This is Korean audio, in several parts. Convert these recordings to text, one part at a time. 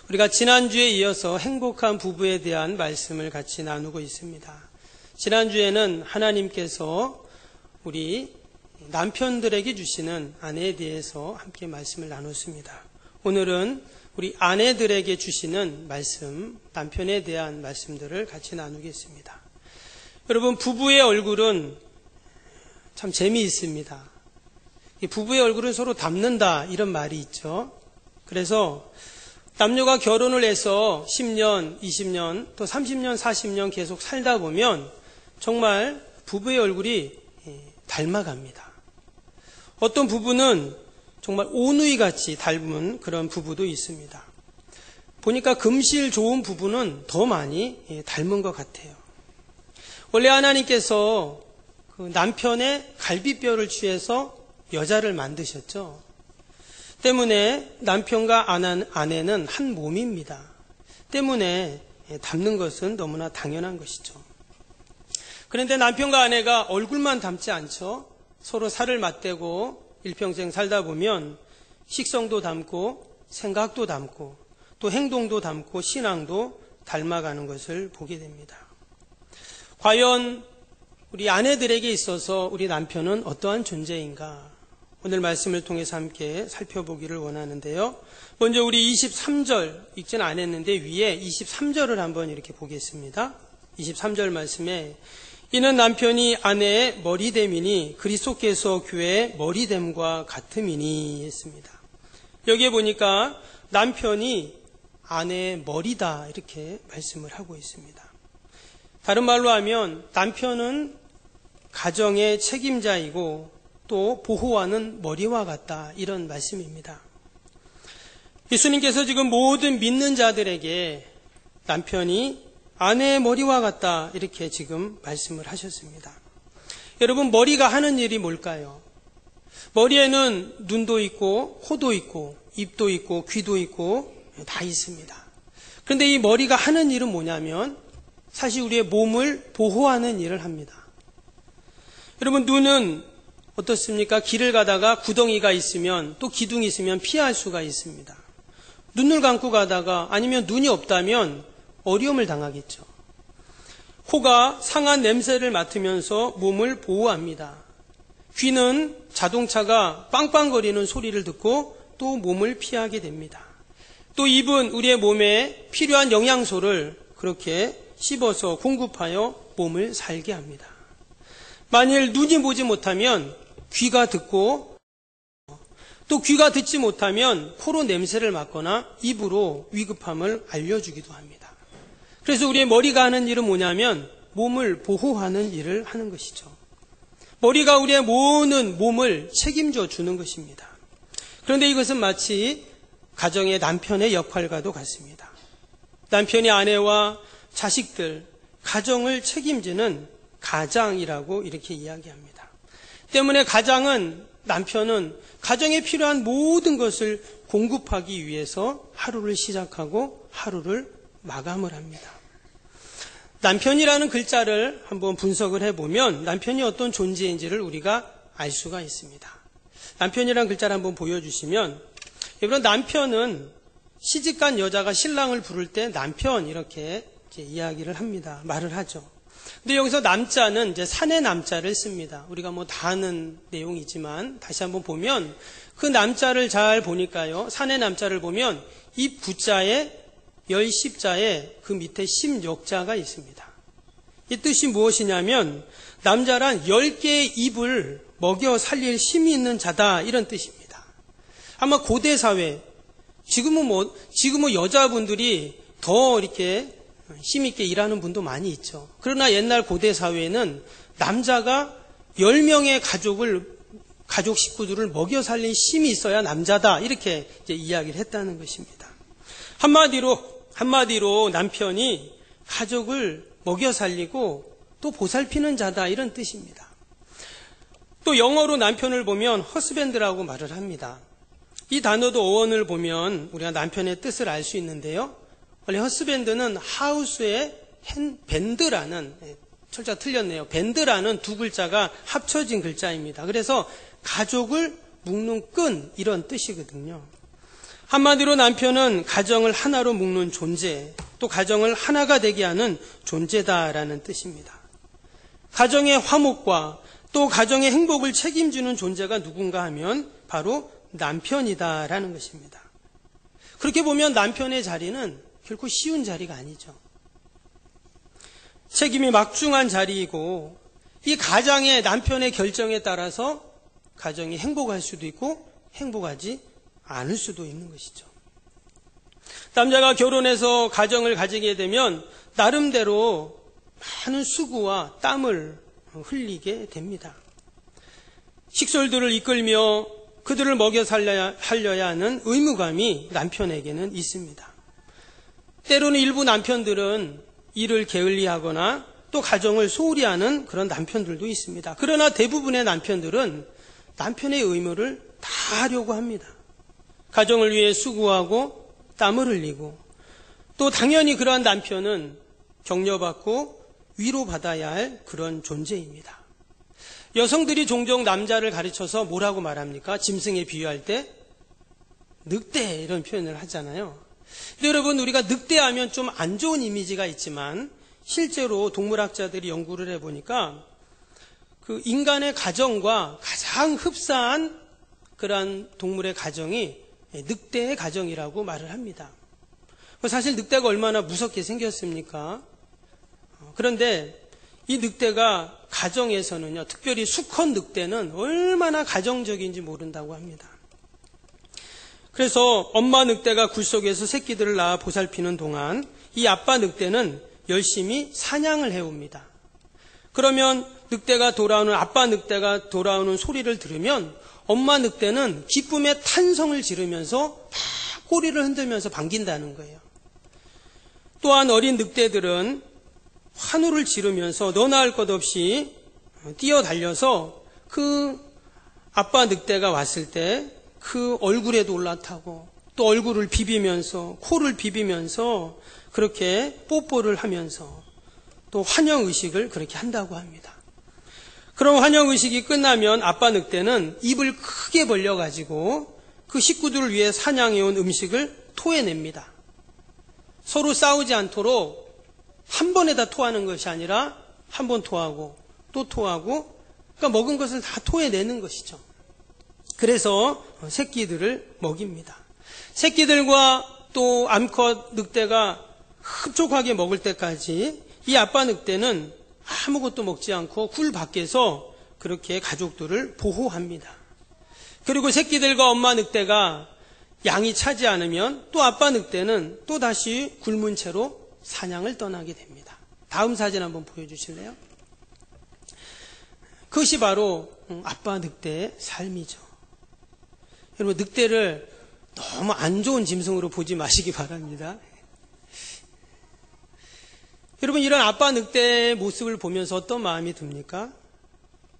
우리가 지난주에 이어서 행복한 부부에 대한 말씀을 같이 나누고 있습니다. 지난주에는 하나님께서 우리 남편들에게 주시는 아내에 대해서 함께 말씀을 나눴습니다. 오늘은 우리 아내들에게 주시는 말씀, 남편에 대한 말씀들을 같이 나누겠습니다. 여러분, 부부의 얼굴은 참 재미있습니다. 이 부부의 얼굴은 서로 닮는다, 이런 말이 있죠. 그래서 남녀가 결혼을 해서 10년, 20년, 또 30년, 40년 계속 살다 보면 정말 부부의 얼굴이 닮아갑니다. 어떤 부부는 정말 오누이같이 닮은 그런 부부도 있습니다. 보니까 금실 좋은 부부는 더 많이 닮은 것 같아요. 원래 하나님께서 그 남편의 갈비뼈를 취해서 여자를 만드셨죠. 때문에 남편과 아내는 한 몸입니다. 때문에 닮는 것은 너무나 당연한 것이죠. 그런데 남편과 아내가 얼굴만 닮지 않죠. 서로 살을 맞대고 일평생 살다 보면 식성도 닮고 생각도 닮고 또 행동도 닮고 신앙도 닮아가는 것을 보게 됩니다. 과연 우리 아내들에게 있어서 우리 남편은 어떠한 존재인가? 오늘 말씀을 통해서 함께 살펴보기를 원하는데요. 먼저 우리 23절 읽지는 않았는데 위에 23절을 한번 이렇게 보겠습니다. 23절 말씀에 이는 남편이 아내의 머리됨이니 그리스도께서 교회의 머리됨과 같음이니 했습니다. 여기에 보니까 남편이 아내의 머리다 이렇게 말씀을 하고 있습니다. 다른 말로 하면 남편은 가정의 책임자이고 또 보호하는 머리와 같다 이런 말씀입니다. 예수님께서 지금 모든 믿는 자들에게 남편이 아내의 머리와 같다 이렇게 지금 말씀을 하셨습니다. 여러분, 머리가 하는 일이 뭘까요? 머리에는 눈도 있고 코도 있고 입도 있고 귀도 있고 다 있습니다. 그런데 이 머리가 하는 일은 뭐냐면 사실 우리의 몸을 보호하는 일을 합니다. 여러분, 눈은 어떻습니까? 길을 가다가 구덩이가 있으면 또 기둥이 있으면 피할 수가 있습니다. 눈을 감고 가다가 아니면 눈이 없다면 어려움을 당하겠죠. 코가 상한 냄새를 맡으면서 몸을 보호합니다. 귀는 자동차가 빵빵거리는 소리를 듣고 또 몸을 피하게 됩니다. 또 입은 우리의 몸에 필요한 영양소를 그렇게 씹어서 공급하여 몸을 살게 합니다. 만일 눈이 보지 못하면 귀가 듣고 또 귀가 듣지 못하면 코로 냄새를 맡거나 입으로 위급함을 알려주기도 합니다. 그래서 우리의 머리가 하는 일은 뭐냐면 몸을 보호하는 일을 하는 것이죠. 머리가 우리의 모든 몸을 책임져 주는 것입니다. 그런데 이것은 마치 가정의 남편의 역할과도 같습니다. 남편이 아내와 자식들, 가정을 책임지는 가장이라고 이렇게 이야기합니다. 때문에 남편은 가정에 필요한 모든 것을 공급하기 위해서 하루를 시작하고 하루를 마감을 합니다. 남편이라는 글자를 한번 분석을 해보면 남편이 어떤 존재인지를 우리가 알 수가 있습니다. 남편이라는 글자를 한번 보여주시면 여러분, 남편은 시집간 여자가 신랑을 부를 때 남편 이렇게 이야기를 합니다. 말을 하죠. 근데 여기서 남자는 이제 산의 남자를 씁니다. 우리가 다 아는 내용이지만 다시 한번 보면 그 남자를 잘 보니까요. 산의 남자를 보면 이 부자에 열십자에 그 밑에 십역자가 있습니다. 이 뜻이 무엇이냐면 남자란 10개의 입을 먹여 살릴 힘이 있는 자다 이런 뜻입니다. 아마 고대 사회 지금은 여자분들이 더 이렇게 힘있게 일하는 분도 많이 있죠. 그러나 옛날 고대 사회에는 남자가 10명의 가족 식구들을 먹여 살릴 힘이 있어야 남자다 이렇게 이제 이야기를 했다는 것입니다. 한마디로 남편이 가족을 먹여 살리고 또 보살피는 자다 이런 뜻입니다. 또 영어로 남편을 보면 허스밴드라고 말을 합니다. 이 단어도 어원을 보면 우리가 남편의 뜻을 알 수 있는데요. 원래 허스밴드는 하우스의 밴드라는, 철자 틀렸네요. 밴드라는 두 글자가 합쳐진 글자입니다. 그래서 가족을 묶는 끈 이런 뜻이거든요. 한마디로 남편은 가정을 하나로 묶는 존재, 또 가정을 하나가 되게 하는 존재다라는 뜻입니다. 가정의 화목과 또 가정의 행복을 책임지는 존재가 누군가 하면 바로 남편이다라는 것입니다. 그렇게 보면 남편의 자리는 결코 쉬운 자리가 아니죠. 책임이 막중한 자리이고 이 가장의 남편의 결정에 따라서 가정이 행복할 수도 있고 행복하지 않을 수도 있는 것이죠. 남자가 결혼해서 가정을 가지게 되면 나름대로 많은 수고와 땀을 흘리게 됩니다. 식솔들을 이끌며 그들을 먹여 살려야 하는 의무감이 남편에게는 있습니다. 때로는 일부 남편들은 일을 게을리하거나 또 가정을 소홀히 하는 그런 남편들도 있습니다. 그러나 대부분의 남편들은 남편의 의무를 다 하려고 합니다. 가정을 위해 수고하고 땀을 흘리고 또 당연히 그러한 남편은 격려받고 위로받아야 할 그런 존재입니다. 여성들이 종종 남자를 가르쳐서 뭐라고 말합니까? 짐승에 비유할 때 늑대 이런 표현을 하잖아요. 근데 여러분 우리가 늑대하면 좀 안 좋은 이미지가 있지만 실제로 동물학자들이 연구를 해보니까 그 인간의 가정과 가장 흡사한 그러한 동물의 가정이 늑대의 가정이라고 말을 합니다. 사실 늑대가 얼마나 무섭게 생겼습니까? 그런데 이 늑대가 가정에서는요, 특별히 수컷 늑대는 얼마나 가정적인지 모른다고 합니다. 그래서 엄마 늑대가 굴 속에서 새끼들을 낳아 보살피는 동안 이 아빠 늑대는 열심히 사냥을 해옵니다. 그러면 아빠 늑대가 돌아오는 소리를 들으면 엄마 늑대는 기쁨의 탄성을 지르면서 막 꼬리를 흔들면서 반긴다는 거예요. 또한 어린 늑대들은 환호를 지르면서 너나 할 것 없이 뛰어달려서 그 아빠 늑대가 왔을 때 그 얼굴에도 올라타고 또 얼굴을 비비면서 코를 비비면서 그렇게 뽀뽀를 하면서 또 환영의식을 그렇게 한다고 합니다. 그럼 환영의식이 끝나면 아빠 늑대는 입을 크게 벌려가지고 그 식구들을 위해 사냥해온 음식을 토해냅니다. 서로 싸우지 않도록 한 번에 다 토하는 것이 아니라 한 번 토하고 또 토하고 그러니까 먹은 것을 다 토해내는 것이죠. 그래서 새끼들을 먹입니다. 새끼들과 또 암컷 늑대가 흡족하게 먹을 때까지 이 아빠 늑대는 아무것도 먹지 않고 굴 밖에서 그렇게 가족들을 보호합니다. 그리고 새끼들과 엄마 늑대가 양이 차지 않으면 또 아빠 늑대는 또 다시 굶은 채로 사냥을 떠나게 됩니다. 다음 사진 한번 보여주실래요? 그것이 바로 아빠 늑대의 삶이죠. 여러분 늑대를 너무 안 좋은 짐승으로 보지 마시기 바랍니다. 여러분 이런 아빠 늑대의 모습을 보면서 어떤 마음이 듭니까?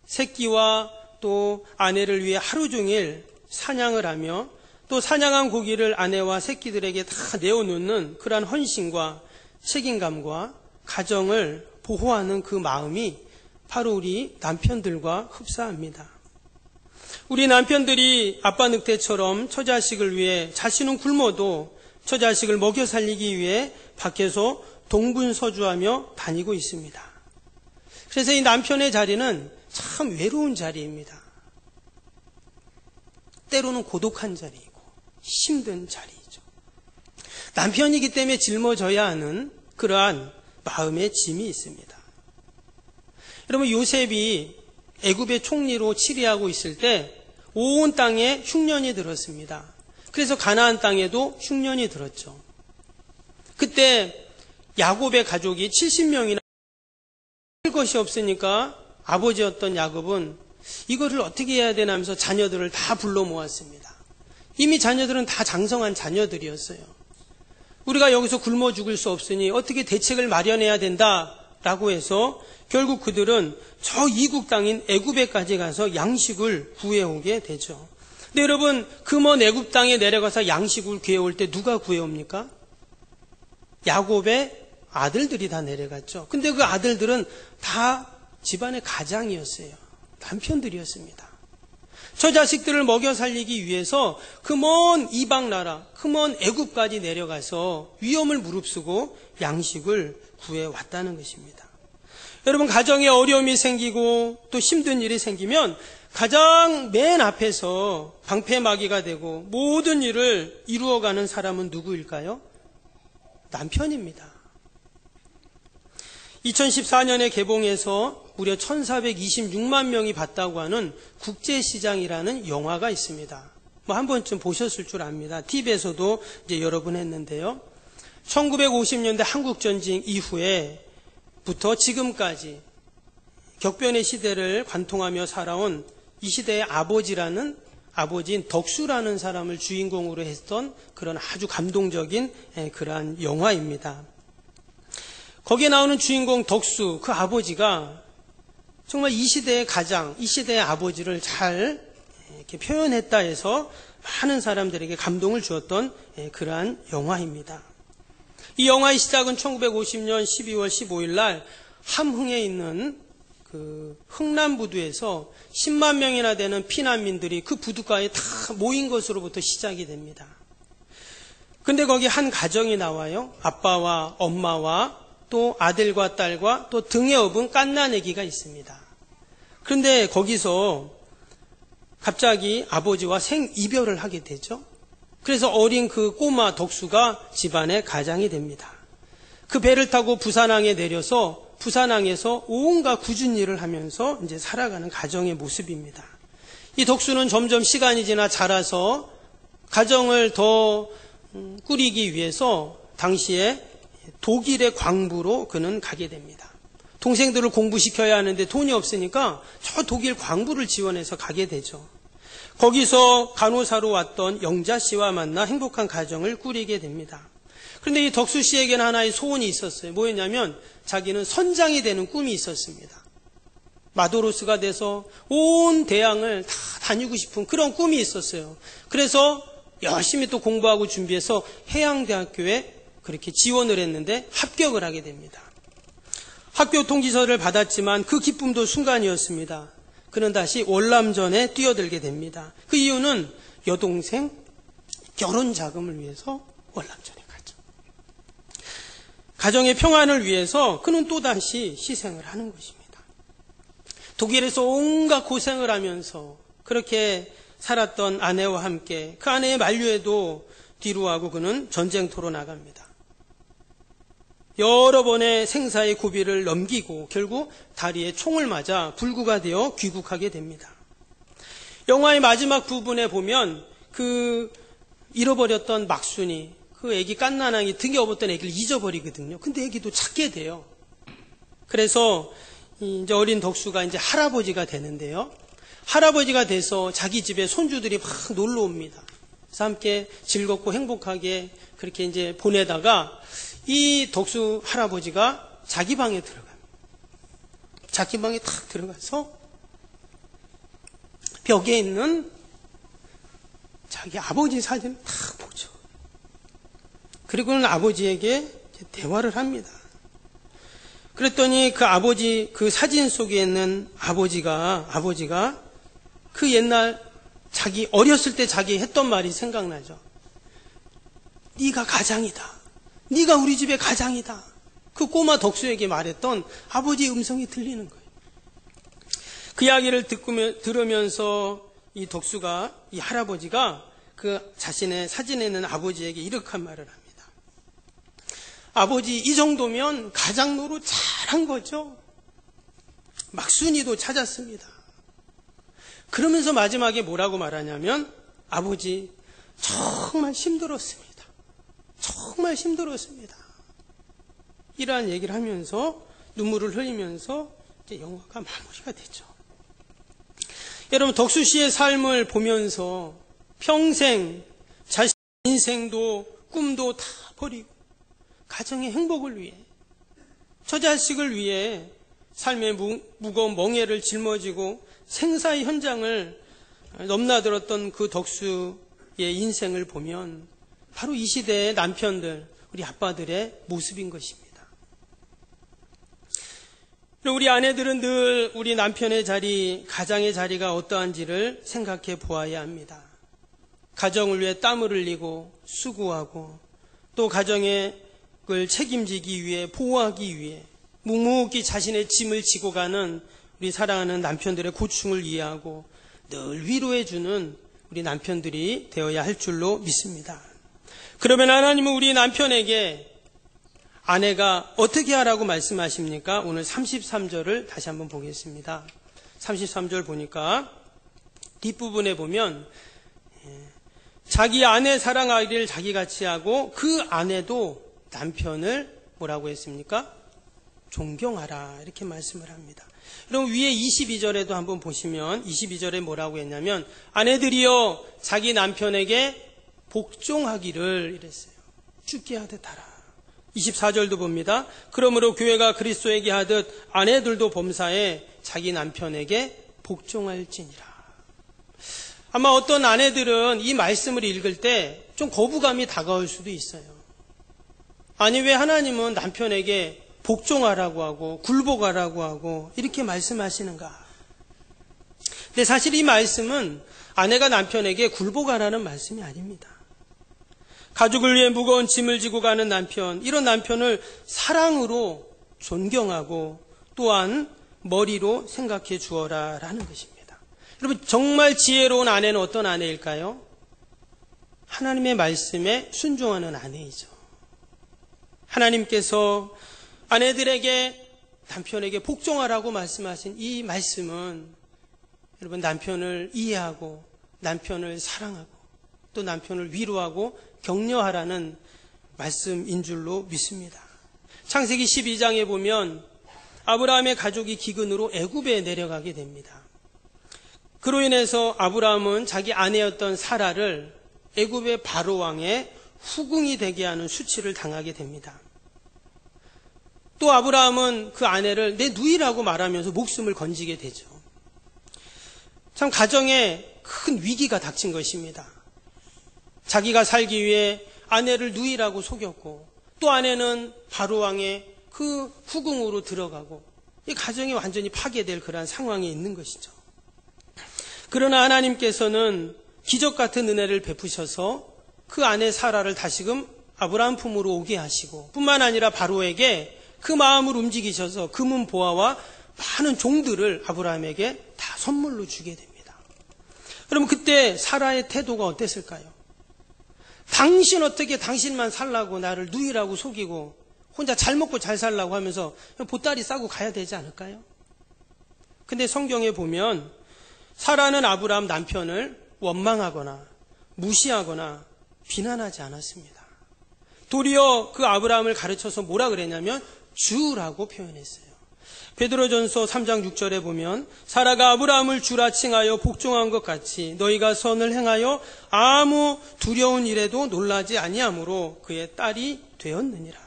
새끼와 또 아내를 위해 하루 종일 사냥을 하며 또 사냥한 고기를 아내와 새끼들에게 다 내어놓는 그러한 헌신과 책임감과 가정을 보호하는 그 마음이 바로 우리 남편들과 흡사합니다. 우리 남편들이 아빠 늑대처럼 처자식을 위해 자신은 굶어도 처자식을 먹여 살리기 위해 밖에서 동분서주하며 다니고 있습니다. 그래서 이 남편의 자리는 참 외로운 자리입니다. 때로는 고독한 자리이고 힘든 자리이죠. 남편이기 때문에 짊어져야 하는 그러한 마음의 짐이 있습니다. 여러분 요셉이 애굽의 총리로 치리하고 있을 때 온 땅에 흉년이 들었습니다. 그래서 가나안 땅에도 흉년이 들었죠. 그때 야곱의 가족이 70명이나 할 것이 없으니까 아버지였던 야곱은 이거를 어떻게 해야 되나 하면서 자녀들을 다 불러 모았습니다. 이미 자녀들은 다 장성한 자녀들이었어요. 우리가 여기서 굶어 죽을 수 없으니 어떻게 대책을 마련해야 된다라고 해서 결국 그들은 저 이국 땅인 애굽에까지 가서 양식을 구해오게 되죠. 근데 여러분 그 먼 애굽 땅에 내려가서 양식을 구해올 때 누가 구해옵니까? 야곱의 아들들이 다 내려갔죠. 근데 그 아들들은 다 집안의 가장이었어요. 남편들이었습니다. 저 자식들을 먹여 살리기 위해서 그 먼 이방 나라, 그 먼 애굽까지 내려가서 위험을 무릅쓰고 양식을 구해왔다는 것입니다. 여러분, 가정에 어려움이 생기고 또 힘든 일이 생기면 가장 맨 앞에서 방패막이가 되고 모든 일을 이루어가는 사람은 누구일까요? 남편입니다. 2014년에 개봉해서 무려 1426만 명이 봤다고 하는 국제시장이라는 영화가 있습니다. 한 번쯤 보셨을 줄 압니다. TV에서도 이제 여러 번 했는데요. 1950년대 한국전쟁 이후에부터 지금까지 격변의 시대를 관통하며 살아온 이 시대의 아버지인 덕수라는 사람을 주인공으로 했던 그런 아주 감동적인 그러한 영화입니다. 거기에 나오는 주인공 덕수, 그 아버지가 정말 이 시대의 이 시대의 아버지를 잘 이렇게 표현했다 해서 많은 사람들에게 감동을 주었던 그러한 영화입니다. 이 영화의 시작은 1950년 12월 15일 날 함흥에 있는 그 흥남부두에서 10만 명이나 되는 피난민들이 그 부두가에 다 모인 것으로부터 시작이 됩니다. 근데 거기 한 가정이 나와요. 아빠와 엄마와 또 아들과 딸과 또 등에 업은 갓난아기가 있습니다. 그런데 거기서 갑자기 아버지와 생이별을 하게 되죠. 그래서 어린 그 꼬마 덕수가 집안의 가장이 됩니다. 그 배를 타고 부산항에 내려서 부산항에서 온갖 굳은 일을 하면서 이제 살아가는 가정의 모습입니다. 이 덕수는 점점 시간이 지나 자라서 가정을 더 꾸리기 위해서 당시에 독일의 광부로 그는 가게 됩니다. 동생들을 공부시켜야 하는데 돈이 없으니까 저 독일 광부를 지원해서 가게 되죠. 거기서 간호사로 왔던 영자 씨와 만나 행복한 가정을 꾸리게 됩니다. 그런데 이 덕수 씨에게는 하나의 소원이 있었어요. 뭐였냐면 자기는 선장이 되는 꿈이 있었습니다. 마도로스가 돼서 온 대양을 다 다니고 싶은 그런 꿈이 있었어요. 그래서 열심히 또 공부하고 준비해서 해양대학교에 그렇게 지원을 했는데 합격을 하게 됩니다. 학교 통지서를 받았지만 그 기쁨도 순간이었습니다. 그는 다시 월남전에 뛰어들게 됩니다. 그 이유는 여동생 결혼 자금을 위해서 월남전에 가죠. 가정의 평안을 위해서 그는 또다시 희생을 하는 것입니다. 독일에서 온갖 고생을 하면서 그렇게 살았던 아내와 함께 그 아내의 만류에도 뒤로하고 그는 전쟁터로 나갑니다. 여러 번의 생사의 고비를 넘기고 결국 다리에 총을 맞아 불구가 되어 귀국하게 됩니다. 영화의 마지막 부분에 보면 그 잃어버렸던 막순이 그 애기 갓난아기 등에 업었던 애기를 잊어버리거든요. 근데 애기도 찾게 돼요. 그래서 이제 어린 덕수가 이제 할아버지가 되는데요. 할아버지가 돼서 자기 집에 손주들이 막 놀러 옵니다. 그래서 함께 즐겁고 행복하게 그렇게 이제 보내다가 이 덕수 할아버지가 자기 방에 들어갑니다. 자기 방에 탁 들어가서 벽에 있는 자기 아버지 사진을 탁 보죠. 그리고는 아버지에게 대화를 합니다. 그랬더니 그 아버지, 그 사진 속에 있는 아버지가 그 옛날 자기 어렸을 때 자기 했던 말이 생각나죠. 네가 가장이다. 네가 우리 집의 가장이다. 그 꼬마 덕수에게 말했던 아버지의 음성이 들리는 거예요. 그 이야기를 들으면서 이 덕수가, 이 할아버지가 그 자신의 사진에 있는 아버지에게 이렇게 한 말을 합니다. 아버지, 이 정도면 가장 노릇 잘한 거죠. 막순이도 찾았습니다. 그러면서 마지막에 뭐라고 말하냐면 아버지, 정말 힘들었습니다. 정말 힘들었습니다. 이러한 얘기를 하면서 눈물을 흘리면서 이제 영화가 마무리가 되죠. 여러분, 덕수 씨의 삶을 보면서 평생 자신의 인생도 꿈도 다 버리고 가정의 행복을 위해 저 자식을 위해 삶의 무거운 멍에를 짊어지고 생사의 현장을 넘나들었던 그 덕수의 인생을 보면 바로 이 시대의 남편들, 우리 아빠들의 모습인 것입니다. 우리 아내들은 늘 우리 남편의 자리, 가장의 자리가 어떠한지를 생각해 보아야 합니다. 가정을 위해 땀을 흘리고 수고하고 또 가정의 걸 책임지기 위해 보호하기 위해 묵묵히 자신의 짐을 지고 가는 우리 사랑하는 남편들의 고충을 이해하고 늘 위로해주는 우리 남편들이 되어야 할 줄로 믿습니다. 그러면 하나님은 우리 남편에게 아내가 어떻게 하라고 말씀하십니까? 오늘 33절을 다시 한번 보겠습니다. 33절 보니까 뒷부분에 보면 자기 아내 사랑하기를 자기같이 하고 그 아내도 남편을 뭐라고 했습니까? 존경하라 이렇게 말씀을 합니다. 그럼 위에 22절에도 한번 보시면 22절에 뭐라고 했냐면 아내들이여 자기 남편에게 복종하기를 이랬어요. 죽게 하듯 하라. 24절도 봅니다. 그러므로 교회가 그리스도에게 하듯 아내들도 범사에 자기 남편에게 복종할지니라. 아마 어떤 아내들은 이 말씀을 읽을 때 좀 거부감이 다가올 수도 있어요. 아니 왜 하나님은 남편에게 복종하라고 하고 굴복하라고 하고 이렇게 말씀하시는가? 근데 사실 이 말씀은 아내가 남편에게 굴복하라는 말씀이 아닙니다. 가족을 위해 무거운 짐을 지고 가는 남편, 이런 남편을 사랑으로 존경하고 또한 머리로 생각해 주어라 라는 것입니다. 여러분 정말 지혜로운 아내는 어떤 아내일까요? 하나님의 말씀에 순종하는 아내이죠. 하나님께서 아내들에게 남편에게 복종하라고 말씀하신 이 말씀은 여러분 남편을 이해하고 남편을 사랑하고 또 남편을 위로하고 격려하라는 말씀인 줄로 믿습니다. 창세기 12장에 보면 아브라함의 가족이 기근으로 애굽에 내려가게 됩니다. 그로 인해서 아브라함은 자기 아내였던 사라를 애굽의 바로 왕의 후궁이 되게 하는 수치를 당하게 됩니다. 또 아브라함은 그 아내를 내 누이라고 말하면서 목숨을 건지게 되죠. 참 가정에 큰 위기가 닥친 것입니다. 자기가 살기 위해 아내를 누이라고 속였고 또 아내는 바로왕의 그 후궁으로 들어가고 이 가정이 완전히 파괴될 그러한 상황에 있는 것이죠. 그러나 하나님께서는 기적 같은 은혜를 베푸셔서 그 아내 사라를 다시금 아브라함 품으로 오게 하시고 뿐만 아니라 바로에게 그 마음을 움직이셔서 금은 보화와 많은 종들을 아브라함에게 다 선물로 주게 됩니다. 그러면 그때 사라의 태도가 어땠을까요? 당신 어떻게 당신만 살라고 나를 누이라고 속이고 혼자 잘 먹고 잘 살라고 하면서 보따리 싸고 가야 되지 않을까요? 근데 성경에 보면 사라는 아브라함 남편을 원망하거나 무시하거나 비난하지 않았습니다. 도리어 그 아브라함을 가르쳐서 뭐라 그랬냐면 주라고 표현했어요. 베드로전서 3장 6절에 보면 사라가 아브라함을 주라 칭하여 복종한 것 같이 너희가 선을 행하여 아무 두려운 일에도 놀라지 아니하므로 그의 딸이 되었느니라.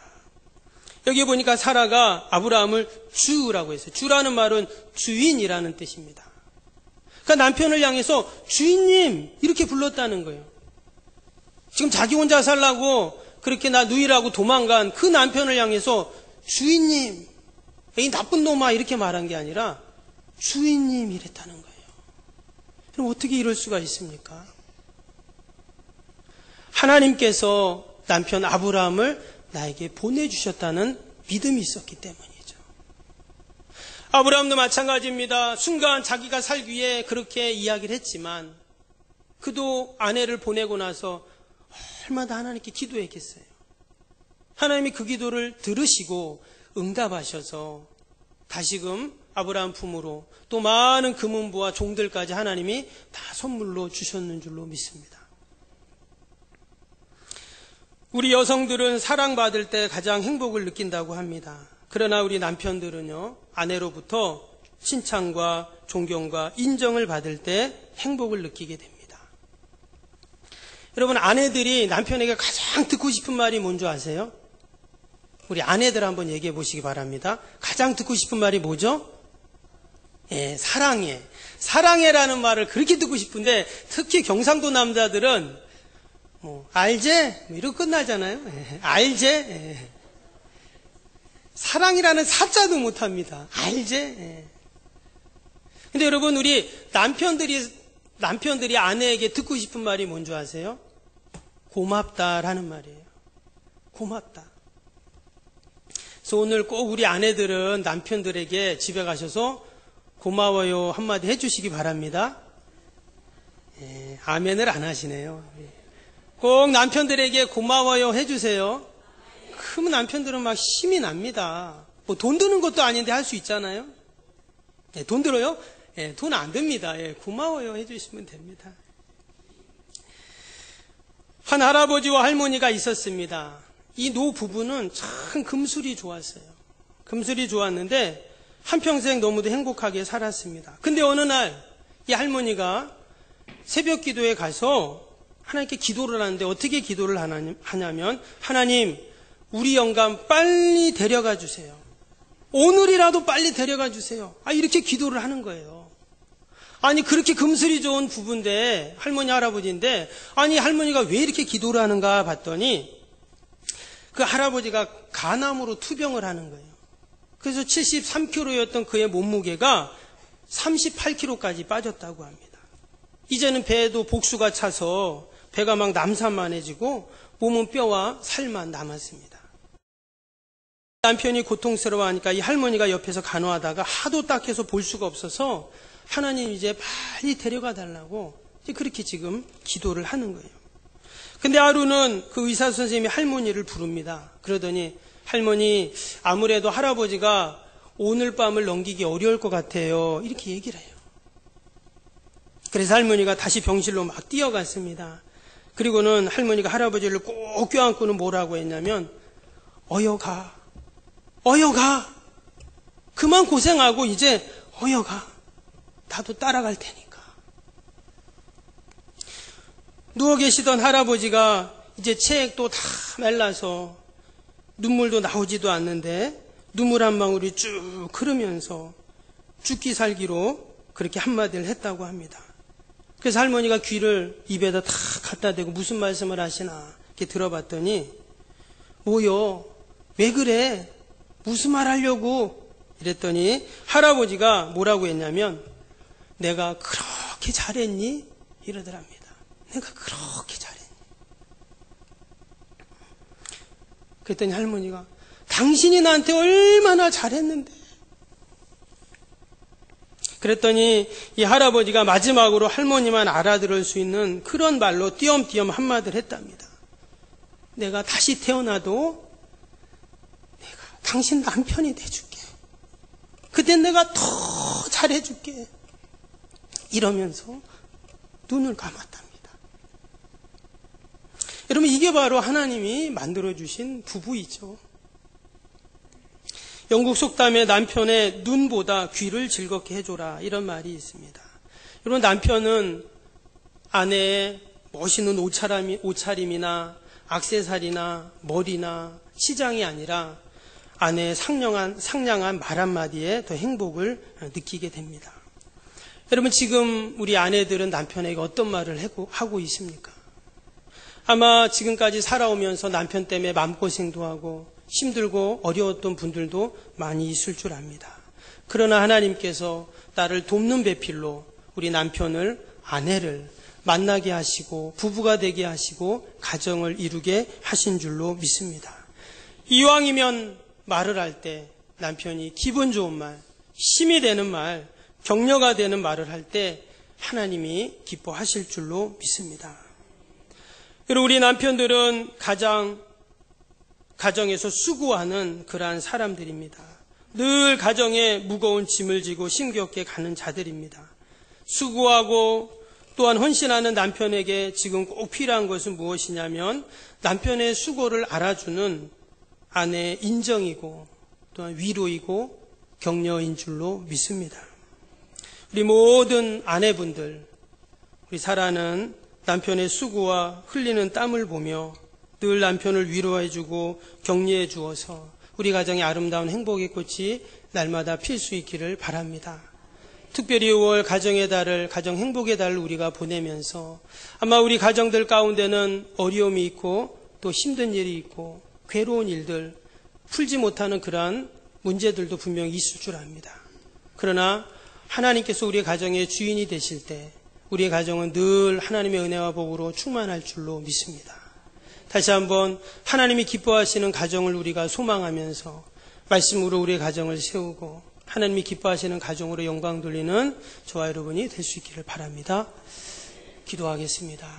여기 보니까 사라가 아브라함을 주라고 했어요. 주라는 말은 주인이라는 뜻입니다. 그러니까 남편을 향해서 주인님 이렇게 불렀다는 거예요. 지금 자기 혼자 살라고 그렇게 나 누이라고 도망간 그 남편을 향해서 주인님, 이 나쁜 놈아 이렇게 말한 게 아니라 주인님 이랬다는 거예요. 그럼 어떻게 이럴 수가 있습니까? 하나님께서 남편 아브라함을 나에게 보내주셨다는 믿음이 있었기 때문이죠. 아브라함도 마찬가지입니다. 순간 자기가 살기 위해 그렇게 이야기를 했지만 그도 아내를 보내고 나서 얼마나 하나님께 기도했겠어요. 하나님이 그 기도를 들으시고 응답하셔서 다시금 아브라함 품으로 또 많은 금은보와 종들까지 하나님이 다 선물로 주셨는 줄로 믿습니다. 우리 여성들은 사랑받을 때 가장 행복을 느낀다고 합니다. 그러나 우리 남편들은요, 아내로부터 칭찬과 존경과 인정을 받을 때 행복을 느끼게 됩니다. 여러분, 아내들이 남편에게 가장 듣고 싶은 말이 뭔지 아세요? 우리 아내들 한번 얘기해 보시기 바랍니다. 가장 듣고 싶은 말이 뭐죠? 사랑해. 사랑해라는 말을 그렇게 듣고 싶은데 특히 경상도 남자들은 알제? 이러고 끝나잖아요. 알제? 사랑이라는 사자도 못합니다. 알지? 예. 근데 여러분, 우리 남편들이 아내에게 듣고 싶은 말이 뭔지 아세요? 고맙다라는 말이에요. 고맙다. 그래서 오늘 꼭 우리 아내들은 남편들에게 집에 가셔서 고마워요 한마디 해주시기 바랍니다. 예, 아멘을 안 하시네요. 꼭 남편들에게 고마워요 해주세요. 그러면 남편들은 막 힘이 납니다. 뭐 돈 드는 것도 아닌데 할 수 있잖아요. 예, 돈 들어요? 예, 돈 안 듭니다. 예, 고마워요 해주시면 됩니다. 한 할아버지와 할머니가 있었습니다. 이 노 부부는 참 금술이 좋았어요. 금술이 좋았는데 한평생 너무도 행복하게 살았습니다. 근데 어느 날 이 할머니가 새벽 기도에 가서 하나님께 기도를 하는데 어떻게 기도를 하냐면 하나님, 우리 영감 빨리 데려가 주세요. 오늘이라도 빨리 데려가 주세요. 이렇게 기도를 하는 거예요. 아니, 그렇게 금슬이 좋은 부부인데, 할머니, 할아버지인데, 아니, 할머니가 왜 이렇게 기도를 하는가 봤더니, 그 할아버지가 간암으로 투병을 하는 거예요. 그래서 73kg였던 그의 몸무게가 38kg까지 빠졌다고 합니다. 이제는 배에도 복수가 차서 배가 막 남산만해지고 몸은 뼈와 살만 남았습니다. 남편이 고통스러워하니까 이 할머니가 옆에서 간호하다가 하도 딱해서 볼 수가 없어서 하나님 이제 빨리 데려가 달라고 그렇게 지금 기도를 하는 거예요. 근데 하루는 그 의사 선생님이 할머니를 부릅니다. 그러더니 할머니, 아무래도 할아버지가 오늘 밤을 넘기기 어려울 것 같아요. 이렇게 얘기를 해요. 그래서 할머니가 다시 병실로 막 뛰어갔습니다. 그리고는 할머니가 할아버지를 꼭 껴안고는 뭐라고 했냐면 어여가, 어여가, 그만 고생하고 이제 어여가, 나도 따라갈 테니까. 누워 계시던 할아버지가 이제 체액도 다 말라서 눈물도 나오지도 않는데 눈물 한 방울이 쭉 흐르면서 죽기 살기로 그렇게 한마디를 했다고 합니다. 그래서 할머니가 귀를 입에다 다 갖다 대고 무슨 말씀을 하시나 이렇게 들어봤더니 뭐요? 왜 그래? 무슨 말 하려고? 이랬더니 할아버지가 뭐라고 했냐면 내가 그렇게 잘했니? 이러더랍니다. 내가 그렇게 잘했니? 그랬더니 할머니가 당신이 나한테 얼마나 잘했는데. 그랬더니 이 할아버지가 마지막으로 할머니만 알아들을 수 있는 그런 말로 띄엄띄엄 한마디를 했답니다. 내가 다시 태어나도 내가 당신 남편이 돼줄게. 그땐 내가 더 잘해줄게. 이러면서 눈을 감았답니다. 여러분, 이게 바로 하나님이 만들어주신 부부이죠. 영국 속담에 남편의 눈보다 귀를 즐겁게 해줘라 이런 말이 있습니다. 여러분, 남편은 아내의 멋있는 옷차림이나 액세서리나 머리나 시장이 아니라 아내의 상냥한 말 한마디에 더 행복을 느끼게 됩니다. 여러분, 지금 우리 아내들은 남편에게 어떤 말을 하고 있습니까? 아마 지금까지 살아오면서 남편 때문에 마음고생도 하고 힘들고 어려웠던 분들도 많이 있을 줄 압니다. 그러나 하나님께서 나를 돕는 배필로 우리 남편을, 아내를 만나게 하시고 부부가 되게 하시고 가정을 이루게 하신 줄로 믿습니다. 이왕이면 말을 할 때 남편이 기분 좋은 말, 힘이 되는 말, 격려가 되는 말을 할 때 하나님이 기뻐하실 줄로 믿습니다. 그리고 우리 남편들은 가정에서 수고하는 그러한 사람들입니다. 늘 가정에 무거운 짐을 지고 힘겹게 가는 자들입니다. 수고하고 또한 헌신하는 남편에게 지금 꼭 필요한 것은 무엇이냐면 남편의 수고를 알아주는 아내의 인정이고 또한 위로이고 격려인 줄로 믿습니다. 우리 모든 아내분들, 우리 사랑하는 남편의 수고와 흘리는 땀을 보며 늘 남편을 위로해주고 격려해 주어서 우리 가정의 아름다운 행복의 꽃이 날마다 필 수 있기를 바랍니다. 특별히 5월 가정의 달을, 가정 행복의 달을 우리가 보내면서 아마 우리 가정들 가운데는 어려움이 있고 또 힘든 일이 있고 괴로운 일들 풀지 못하는 그러한 문제들도 분명히 있을 줄 압니다. 그러나 하나님께서 우리의 가정의 주인이 되실 때 우리의 가정은 늘 하나님의 은혜와 복으로 충만할 줄로 믿습니다. 다시 한번 하나님이 기뻐하시는 가정을 우리가 소망하면서 말씀으로 우리의 가정을 세우고 하나님이 기뻐하시는 가정으로 영광 돌리는 저와 여러분이 될 수 있기를 바랍니다. 기도하겠습니다.